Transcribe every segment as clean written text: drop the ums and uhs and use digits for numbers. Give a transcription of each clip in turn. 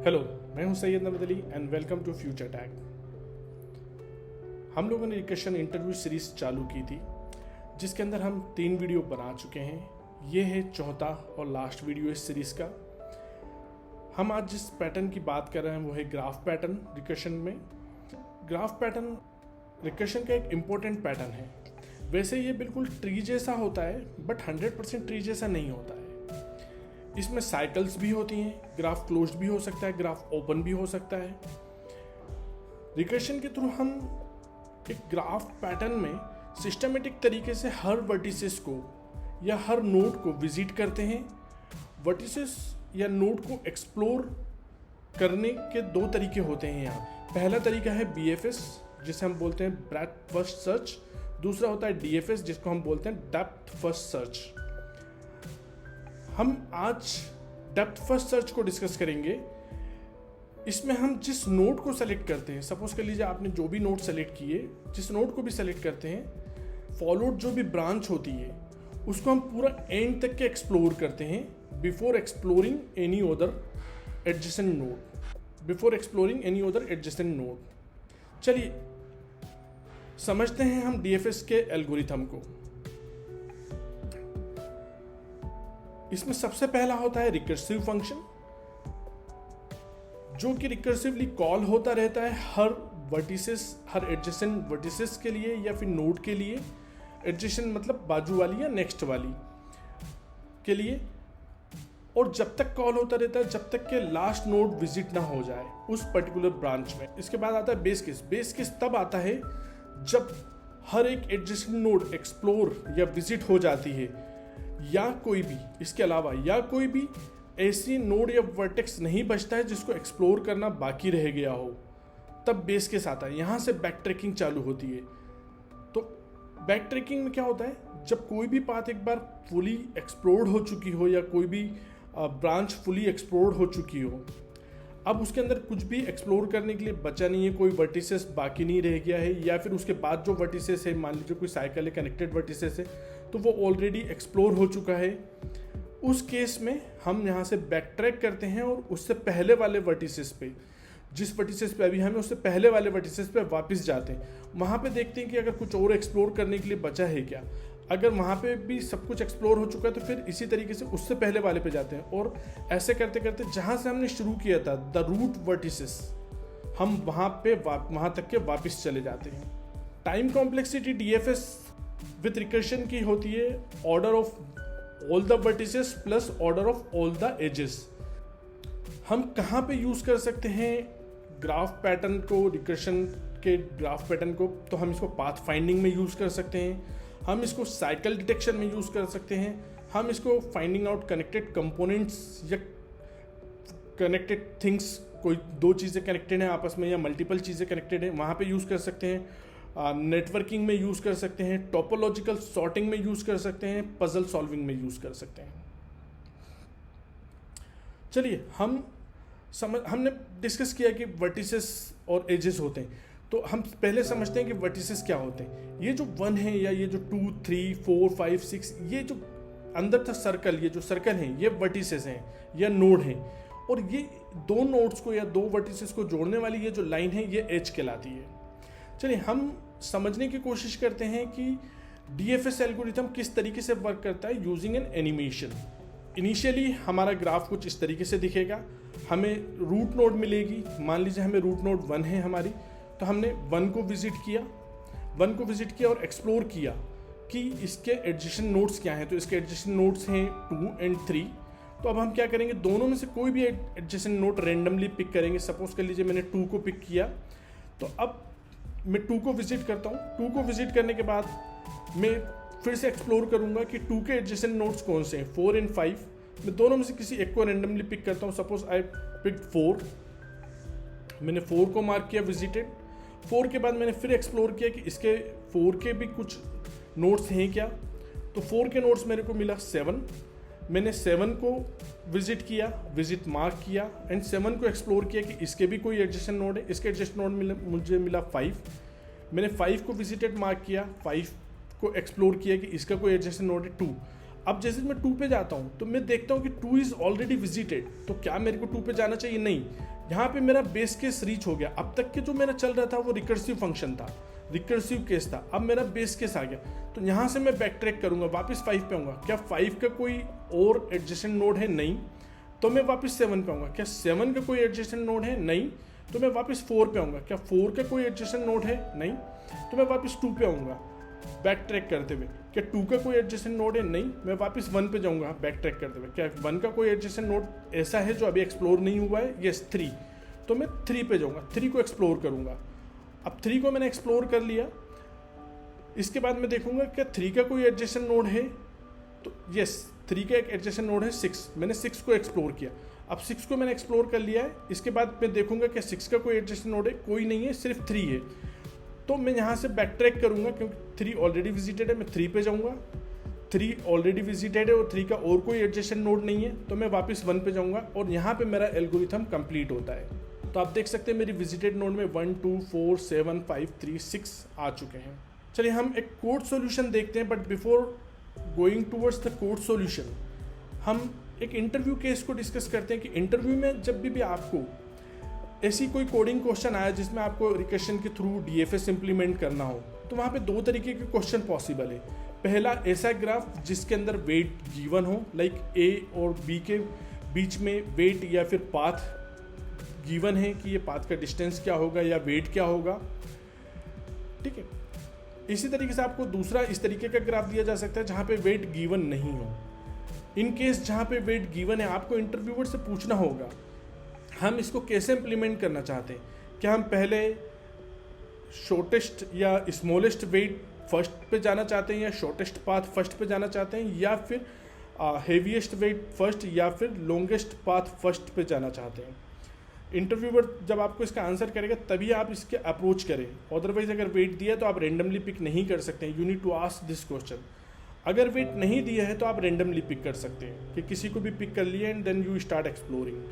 Hello, मैं हूं Syed Naveed Ali and welcome to Future Tag. हम लोगों ने रिकर्शन इंटरव्यू सीरीज चालू की थी जिसके अंदर हम 3 वीडियो बना चुके हैं। ये है चौथा और लास्ट वीडियो इस सीरीज का। हम आज जिस पैटर्न की बात कर रहे हैं वो है ग्राफ पैटर्न रिकर्शन में। ग्राफ पैटर्न रिकर्शन का एक इम्पोर्टेंट पैटर्न है। वैसे ये बिल्कुल ट्री जैसा होता है बट 100% ट्री जैसा नहीं होता है। इसमें साइकिल्स भी होती हैं, ग्राफ क्लोज्ड भी हो सकता है, ग्राफ ओपन भी हो सकता है। रिकर्शन के थ्रू हम एक ग्राफ पैटर्न में सिस्टमेटिक तरीके से हर वर्टिसेस को या हर नोड को विजिट करते हैं। वर्टिसेस या नोड को एक्सप्लोर करने के 2 तरीके होते हैं यहाँ। पहला तरीका है BFS जिसे हम बोलते हैं ब्रेड्थ फर्स्ट सर्च। दूसरा होता है DFS जिसको हम बोलते हैं डेप्थ फर्स्ट सर्च। हम आज डेप्थ फर्स्ट सर्च को डिस्कस करेंगे। इसमें हम जिस नोड को सेलेक्ट करते हैं, सपोज कर लीजिए आपने जो भी नोड सेलेक्ट किए, जिस नोड को भी सेलेक्ट करते हैं, फॉलोड जो भी ब्रांच होती है उसको हम पूरा एंड तक के एक्सप्लोर करते हैं before exploring any other adjacent node. चलिए समझते हैं हम DFS के एल्गोरिथम को। इसमें सबसे पहला होता है रिकर्सिव फंक्शन, जो कि रिकर्सिवली कॉल होता रहता है हर वर्टिसेस, हर एडजेसेंट वर्टिसेस के लिए या फिर नोड के लिए। एडजेसेंट मतलब बाजू वाली या नेक्स्ट वाली के लिए। और जब तक कॉल होता रहता है जब तक के लास्ट नोड विजिट ना हो जाए उस पर्टिकुलर ब्रांच में। इसके बाद आता है बेस केस। बेस केस तब आता है जब हर एक एडजेसेंट नोड एक्सप्लोर या विजिट हो जाती है, या कोई भी इसके अलावा या कोई भी ऐसी नोड या वर्टेक्स नहीं बचता है जिसको एक्सप्लोर करना बाकी रह गया हो, तब बेस केस आता है। यहाँ से बैक ट्रैकिंग चालू होती है। तो बैक ट्रैकिंग में क्या होता है, जब कोई भी पाथ एक बार फुली एक्सप्लोर्ड हो चुकी हो या कोई भी ब्रांच फुली एक्सप्लोर्ड हो चुकी हो, अब उसके अंदर कुछ भी एक्सप्लोर करने के लिए बचा नहीं है, कोई वर्टिसेस बाकी नहीं रह गया है, या फिर उसके बाद जो वर्टिसेस है, मान लीजिए कोई साइकिल है, कनेक्टेड वर्टिसेस है, तो वो ऑलरेडी एक्सप्लोर हो चुका है। उस केस में हम यहाँ से बैक ट्रैक करते हैं और उससे पहले वाले वर्टिसेस पे, जिस वर्टिसेस पे अभी हमें, उससे पहले वाले वर्टिसेस पे वापस जाते हैं। वहाँ पे देखते हैं कि अगर कुछ और एक्सप्लोर करने के लिए बचा है क्या। अगर वहाँ पे भी सब कुछ एक्सप्लोर हो चुका है तो फिर इसी तरीके से उससे पहले वाले पे जाते हैं, और ऐसे करते करते जहाँ से हमने शुरू किया था द रूट वर्टिसेस, हम वहाँ तक के वापस चले जाते हैं। Time complexity DFS with recursion की होती है order of all the vertices plus order of all the edges. हम कहाँ पे यूज़ कर सकते हैं ग्राफ पैटर्न को, रिकर्शन के ग्राफ पैटर्न को? तो हम इसको पाथ फाइंडिंग में यूज़ कर सकते हैं, हम इसको साइकिल डिटेक्शन में यूज़ कर सकते हैं, हम इसको फाइंडिंग आउट कनेक्टेड कंपोनेंट्स या कनेक्टेड थिंग्स, कोई 2 चीज़ें कनेक्टेड हैं आपस में या मल्टीपल चीज़ें कनेक्टेड हैं, वहाँ पे यूज़ कर सकते हैं। नेटवर्किंग में यूज़ कर सकते हैं, टोपोलॉजिकल सॉर्टिंग में यूज़ कर सकते हैं, पजल सॉल्विंग में यूज़ कर सकते हैं। चलिए हमने डिस्कस किया कि वर्टिसेस और एजेस होते हैं, तो हम पहले समझते हैं कि वर्टिसेस क्या होते हैं। ये जो 1 है या ये जो 2, 3, 4, 5, 6, ये जो अंदर था सर्कल, ये जो सर्कल हैं ये वर्टिसेस हैं या नोड हैं, और ये 2 नोड्स को या 2 वर्टिसेस को जोड़ने वाली ये जो लाइन है ये एज कहलाती है। चलिए हम समझने की कोशिश करते हैं कि DFS एल्गोरिथम किस तरीके से वर्क करता है यूजिंग एन एनिमेशन। इनिशियली हमारा ग्राफ कुछ इस तरीके से दिखेगा, हमें रूट नोड मिलेगी। मान लीजिए हमें रूट नोड 1 है हमारी, तो हमने 1 को विजिट किया और एक्सप्लोर किया कि इसके एडजेसेंट नोड्स क्या हैं। तो इसके एडजेसेंट नोड्स हैं 2 और 3। तो अब हम क्या करेंगे, दोनों में से कोई भी एडजेसेंट नोड रैंडमली पिक करेंगे। सपोज कर लीजिए मैंने 2 को पिक किया, तो अब मैं 2 को विजिट करता हूँ। 2 को विजिट करने के बाद मैं फिर से एक्सप्लोर करूँगा कि 2 के एडजेसेंट नोड्स कौन से हैं, 4 और 5। मैं दोनों में से किसी एक को रैंडमली पिक करता हूँ। सपोज आई पिक 4, मैंने 4 को मार्क किया विजिटेड। 4 के बाद मैंने फिर एक्सप्लोर किया कि इसके 4 के भी कुछ नोड्स हैं क्या। तो 4 के नोड्स मेरे को मिला 7। मैंने 7 को विजिट मार्क किया एंड 7 को एक्सप्लोर किया कि इसके भी कोई एडजेसेंट नोड है। इसके एडजेसेंट नोड मुझे मिला 5। मैंने 5 को विजिटेड मार्क किया, 5 को एक्सप्लोर किया कि इसका कोई एडजेसेंट नोड है 2। अब जैसे मैं 2 पे जाता हूँ तो मैं देखता हूँ कि 2 इज़ ऑलरेडी विजिटेड, तो क्या मेरे को 2 पे जाना चाहिए? नहीं, यहाँ पे मेरा बेस केस रीच हो गया। अब तक के जो मेरा चल रहा था वो रिकर्सिव फंक्शन था, रिकर्सिव केस था। अब मेरा बेस केस आ गया, तो यहाँ से मैं बैक ट्रैक करूँगा, वापस 5 पे आऊँगा। क्या 5 का कोई और एडजेसेंट नोड है? नहीं, तो मैं वापस 7 पे आऊँगा। क्या 7 का कोई एडजेसेंट नोड है? नहीं, तो मैं वापस 4 पे आऊँगा। क्या 4 का कोई एडजेसेंट नोड है? नहीं, तो मैं वापस 2 पे आऊँगा बैक ट्रैक करते हुए। क्या 2 का कोई एडजेसेंट नोड है? नहीं, मैं वापस 1 पे जाऊँगा बैक ट्रैक करते हुए। क्या 1 का कोई एडजेसेंट नोड ऐसा है जो अभी एक्सप्लोर नहीं हुआ है? यस, 3, तो मैं 3 पे जाऊँगा, 3 को एक्सप्लोर करूँगा। अब 3 को मैंने एक्सप्लोर कर लिया, इसके बाद मैं देखूँगा क्या 3 का कोई एडजेसेंट नोड है? तो यस, 3 का एक एडजेसेंट नोड है 6, मैंने 6 को एक्सप्लोर किया। अब 6 को मैंने एक्सप्लोर कर लिया है, इसके बाद मैं देखूंगा कि 6 का कोई एडजेसेंट नोड है? कोई नहीं है, सिर्फ 3 है। तो मैं यहाँ से बैक ट्रैक करूँगा, क्योंकि 3 ऑलरेडी विजिटेड है, मैं 3 पे जाऊँगा। 3 ऑलरेडी विजिटेड है और 3 का और कोई एडजेसेंट नोड नहीं है, तो मैं वापस 1 पे जाऊँगा और यहाँ पे मेरा एल्गोरिथम कंप्लीट होता है। तो आप देख सकते हैं मेरी विजिटेड नोड में 1 2 4 7 5 3 6 आ चुके हैं। चलिए हम एक कोड सॉल्यूशन देखते हैं, but before going towards the code solution हम एक इंटरव्यू केस को डिस्कस करते हैं कि इंटरव्यू में जब भी आपको ऐसी कोई कोडिंग क्वेश्चन आया जिसमें आपको रिकर्शन के थ्रू डीएफएस इंप्लीमेंट करना हो, तो वहाँ पे 2 तरीके के क्वेश्चन पॉसिबल है। पहला, ऐसा ग्राफ जिसके अंदर वेट गिवन हो, लाइक ए और बी के बीच में वेट या फिर पाथ गिवन है कि ये पाथ का डिस्टेंस क्या होगा या वेट क्या होगा, ठीक है। इसी तरीके से आपको दूसरा इस तरीके का ग्राफ दिया जा सकता है जहाँ पे वेट गिवन नहीं हो। इन केस जहाँ पे वेट गिवन है, आपको इंटरव्यूअर से पूछना होगा हम इसको कैसे इम्प्लीमेंट करना चाहते हैं। क्या हम पहले शॉर्टेस्ट या स्मॉलेस्ट वेट फर्स्ट पे जाना चाहते हैं, या शॉर्टेस्ट पाथ फर्स्ट पे जाना चाहते हैं, या फिर हेवीएस्ट वेट फर्स्ट, या फिर लॉन्गेस्ट पाथ फर्स्ट पे जाना चाहते हैं। इंटरव्यूअर जब आपको इसका आंसर करेगा तभी आप इसके अप्रोच करें, अदरवाइज अगर वेट दिया तो आप रेंडमली पिक नहीं कर सकते हैं। You need to ask this question. अगर वेट नहीं दिया है तो आप रेंडमली पिक कर सकते हैं कि किसी को भी पिक कर लिया and then you start exploring.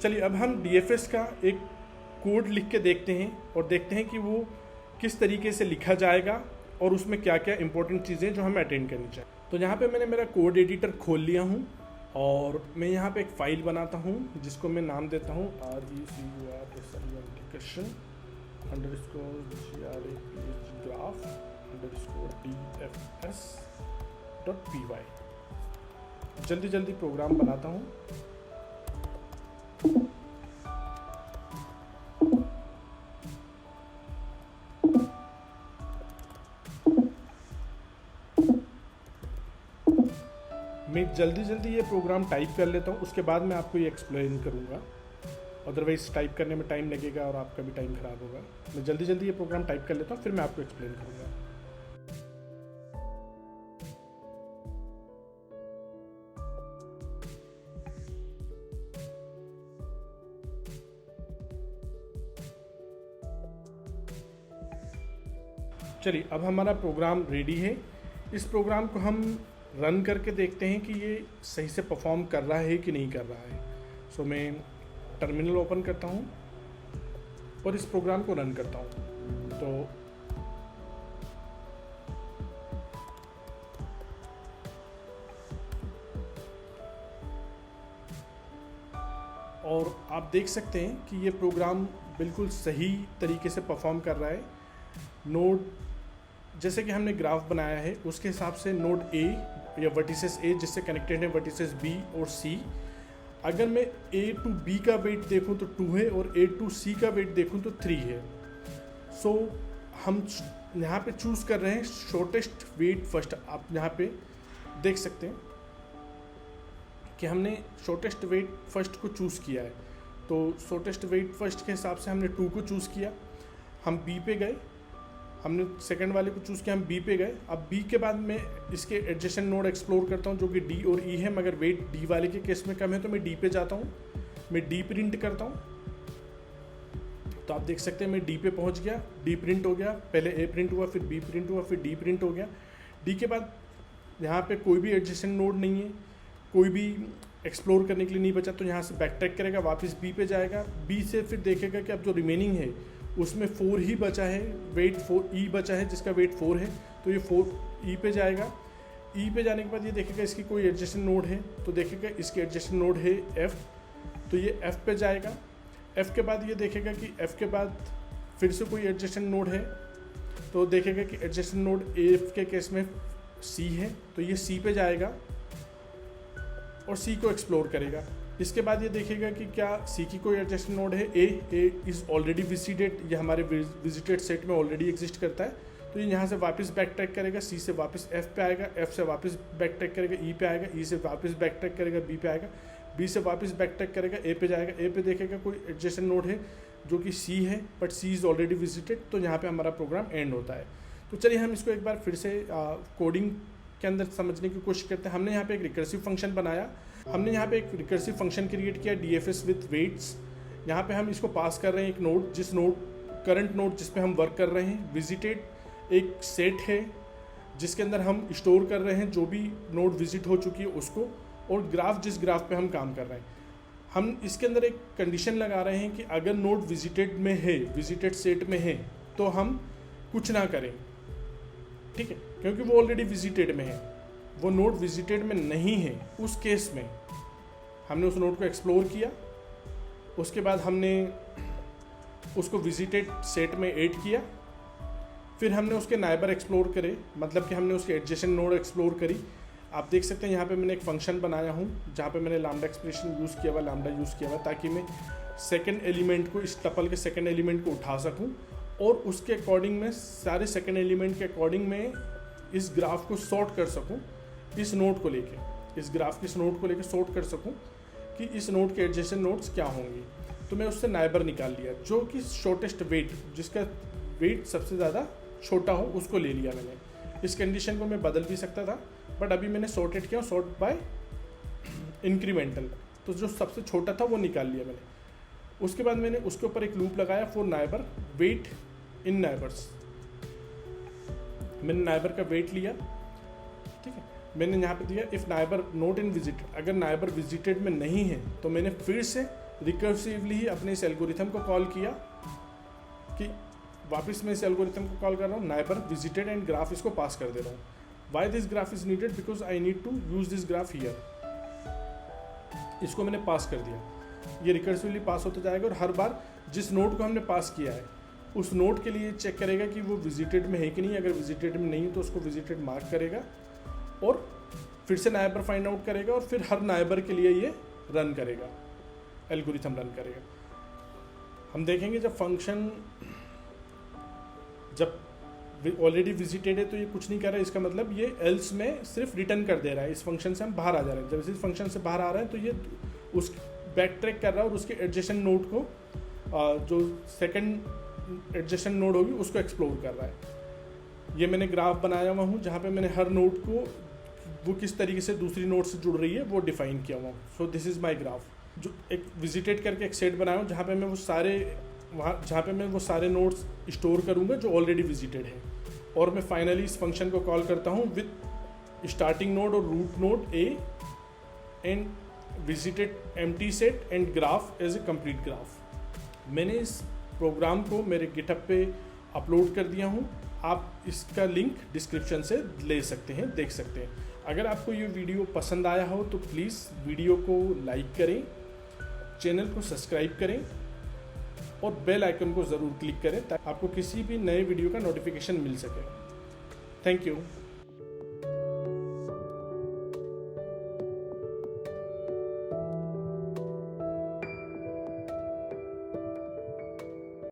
चलिए अब हम डीएफएस का एक कोड लिख के देखते हैं और देखते हैं कि वो किस तरीके से लिखा जाएगा और उसमें क्या क्या इंपॉर्टेंट चीज़ें जो हमें अटेंड करनी चाहिए। तो यहाँ पे मैंने मेरा कोड एडिटर खोल लिया हूँ और मैं यहाँ पे एक फ़ाइल बनाता हूँ जिसको मैं नाम देता हूँ recursion_graph_dfs.py। जल्दी जल्दी प्रोग्राम बनाता हूँ। मैं जल्दी जल्दी ये प्रोग्राम टाइप कर लेता हूँ, उसके बाद मैं आपको ये एक्सप्लेन करूँगा, अदरवाइज टाइप करने में टाइम लगेगा और आपका भी टाइम ख़राब होगा। मैं जल्दी जल्दी ये प्रोग्राम टाइप कर लेता हूँ, फिर मैं आपको एक्सप्लेन करूँगा। चलिए अब हमारा प्रोग्राम रेडी है। इस प्रोग्राम को हम रन करके देखते हैं कि ये सही से परफॉर्म कर रहा है कि नहीं कर रहा है। सो मैं टर्मिनल ओपन करता हूँ और इस प्रोग्राम को रन करता हूँ। तो और आप देख सकते हैं कि ये प्रोग्राम बिल्कुल सही तरीके से परफॉर्म कर रहा है। नोड जैसे कि हमने ग्राफ बनाया है उसके हिसाब से नोड ए या वर्टिसेस ए जिससे कनेक्टेड है वर्टिसेस बी और सी, अगर मैं ए टू बी का वेट देखूं तो 2 है और ए टू सी का वेट देखूं तो 3 है। सो हम यहाँ पे चूज़ कर रहे हैं शॉर्टेस्ट वेट फर्स्ट। आप यहाँ पे देख सकते हैं कि हमने शॉर्टेस्ट वेट फर्स्ट को चूज़ किया है। तो शॉर्टेस्ट वेट फर्स्ट के हिसाब से हमने 2 को चूज़ किया, हम बी पे गए, हमने सेकंड वाले को चूज़ किया, हम बी पे गए। अब बी के बाद मैं इसके एडजेसेंट नोड एक्सप्लोर करता हूँ जो कि डी और ई है, मगर वेट डी वाले के केस में कम है तो मैं डी पे जाता हूँ, मैं डी प्रिंट करता हूँ। तो आप देख सकते हैं मैं डी पे पहुँच गया, डी प्रिंट हो गया, पहले ए प्रिंट हुआ, फिर बी प्रिंट हुआ, फिर डी प्रिंट हो गया। डी के बाद यहाँ पे कोई भी एडजेसेंट नोड नहीं है, कोई भी एक्सप्लोर करने के लिए नहीं बचा, तो यहाँ से बैक ट्रैक करेगा, वापस बी पे जाएगा। बी से फिर देखेगा कि अब जो रिमेनिंग है उसमें 4 ही बचा है, वेट 4 ई बचा है जिसका वेट 4 है, तो ये 4 ई पे जाएगा। ई पे जाने के बाद ये देखेगा इसकी कोई एडजेसेंट नोड है, तो देखेगा इसकी एडजेसेंट नोड है एफ, तो ये एफ पे जाएगा। F के बाद ये देखेगा कि F के बाद फिर से कोई एडजेसेंट नोड है, तो देखेगा कि एडजेसेंट नोड F के केस में C है, तो ये C पे जाएगा और C को एक्सप्लोर करेगा। इसके बाद ये देखेगा कि क्या C की कोई एडजेसेंट नोड है, A इज़ ऑलरेडी विजिटेड, ये हमारे विजिटेड सेट में ऑलरेडी एग्जिस्ट करता है, तो ये यहाँ से वापस बैक ट्रैक करेगा, C से वापस F पे आएगा, F से वापस बैक ट्रैक करेगा, E पे आएगा, E से वापस बैक ट्रैक करेगा, B पे आएगा, B से वापस बैक ट्रैक करेगा, A पे जाएगा, A पे देखेगा कोई एडजेसेंट नोड है जो कि C है, but C is already visited, तो यहाँ पे हमारा प्रोग्राम एंड होता है। तो चलिए हम इसको एक बार फिर से कोडिंग के अंदर समझने की कोशिश करते हैं। हमने यहाँ पे एक रिकर्सिव फंक्शन बनाया, हमने यहाँ पे एक रिकर्सिव फंक्शन क्रिएट किया DFS विथ वेट्स। यहाँ पे हम इसको पास कर रहे हैं एक नोड, जिस नोड करंट नोड जिस पे हम वर्क कर रहे हैं, विजिटेड एक सेट है जिसके अंदर हम स्टोर कर रहे हैं जो भी नोड विजिट हो चुकी है उसको, और ग्राफ जिस ग्राफ पे हम काम कर रहे हैं। हम इसके अंदर एक कंडीशन लगा रहे हैं कि अगर नोड विजिटेड में है, विजिटेड सेट में है, तो हम कुछ ना करें, ठीक है, क्योंकि वो ऑलरेडी विजिटेड में है। वो नोड विजिटेड में नहीं है, उस केस में हमने उस नोड को एक्सप्लोर किया, उसके बाद हमने उसको विजिटेड सेट में ऐड किया, फिर हमने उसके नाइबर एक्सप्लोर करे, मतलब कि हमने उसके एडजेसेंट नोड एक्सप्लोर करी। आप देख सकते हैं यहाँ पे मैंने एक फंक्शन बनाया हूँ जहाँ पे मैंने लैम्डा एक्सप्रेशन यूज़ किया हुआ, लैम्डा यूज़ किया हुआ, ताकि मैं सेकंड एलिमेंट को, इस टपल के सेकंड एलिमेंट को उठा सकूँ और उसके अकॉर्डिंग में, सारे सेकंड एलिमेंट के अकॉर्डिंग में इस ग्राफ को सॉर्ट कर सकूँ, इस नोड को लेके, इस ग्राफ के इस नोड को लेके सॉर्ट कर सकूँ कि इस नोड के एडजेसेंट नोड्स क्या होंगी। तो मैं उससे नाइबर निकाल लिया, जो कि शॉर्टेस्ट वेट, जिसका वेट सबसे ज़्यादा छोटा हो, उसको ले लिया मैंने। इस कंडीशन को मैं बदल भी सकता था, बट अभी मैंने सॉर्टेड किया, सॉर्ट बाय इंक्रीमेंटल, तो जो सबसे छोटा था वो निकाल लिया मैंने। उसके बाद मैंने उसके ऊपर एक लूप लगाया for neighbour weight in neighbours. मैंने नाइबर का वेट लिया, ठीक है, मैंने यहाँ पे दिया if neighbour not in visit, अगर नाइबर विजिटेड में नहीं है तो मैंने फिर से रिकर्सिवली ही अपने इस एल्गोरिथम को कॉल किया कि वापस मैं इस एल्गोरिथम को कॉल कर रहा हूँ, नाइबर विजिटेड एंड ग्राफ इसको पास कर दे रहा हूँ। Why this graph is needed, because I need to use this graph here. इसको मैंने पास कर दिया, ये रिकर्सिवली पास होता जाएगा और हर बार जिस नोड को हमने पास किया है उस नोड के लिए चेक करेगा कि वो विजिटेड में है कि नहीं। अगर विजिटेड में नहीं है तो उसको विजिटेड मार्क करेगा और फिर से नाइबर फाइंड आउट करेगा और फिर हर नाइबर के लिए ये रन करेगा, एल्गोरिथम रन करेगा। हम देखेंगे जब फंक्शन जब ऑलरेडी विजिटेड है तो ये कुछ नहीं कर रहा है, इसका मतलब ये एल्स में सिर्फ रिटर्न कर दे रहा है, इस फंक्शन से हम बाहर आ जा रहे हैं। जब इस फंक्शन से बाहर आ रहे हैं तो ये उस बैक ट्रैक कर रहा है और उसके एडजेसेंट नोड को, जो सेकंड एडजेसेंट नोड होगी उसको एक्सप्लोर कर रहा है। ये मैंने ग्राफ बनाया हुआ हूँ जहाँ पे मैंने हर नोड को वो किस तरीके से दूसरी नोड से जुड़ रही है वो डिफाइन किया हुआ हूँ। So this is my graph, जो एक विजिटेड करके एक सेट बनाया हूँ जहाँ पे मैं वो सारे नोड्स स्टोर करूँगा जो ऑलरेडी विजिटेड हैं, और मैं फाइनली इस फंक्शन को कॉल करता हूँ विथ स्टार्टिंग नोड और root node A and visited empty set and graph as a complete graph. मैंने इस प्रोग्राम को मेरे गिटहब पे अपलोड कर दिया हूँ, आप इसका लिंक डिस्क्रिप्शन से ले सकते हैं, देख सकते हैं। अगर आपको ये वीडियो पसंद आया हो तो प्लीज़ वीडियो को लाइक करें, चैनल को सब्सक्राइब करें और बेल आइकन को ज़रूर क्लिक करें ताकि आपको किसी भी नए वीडियो का नोटिफिकेशन मिल सके। Thank you.